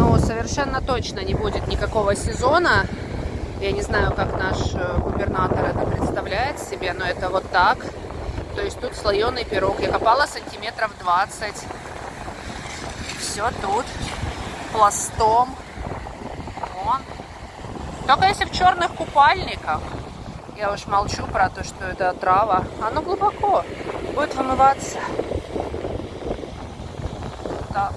Ну, совершенно точно не будет никакого сезона. Я не знаю, как наш губернатор это представляет себе, но это вот так. То есть тут слоеный пирог. Я копала сантиметров 20. Все тут пластом. Вон. Только если в черных купальниках. Я уж молчу про то, что это трава. Оно глубоко. Будет вымываться. Так.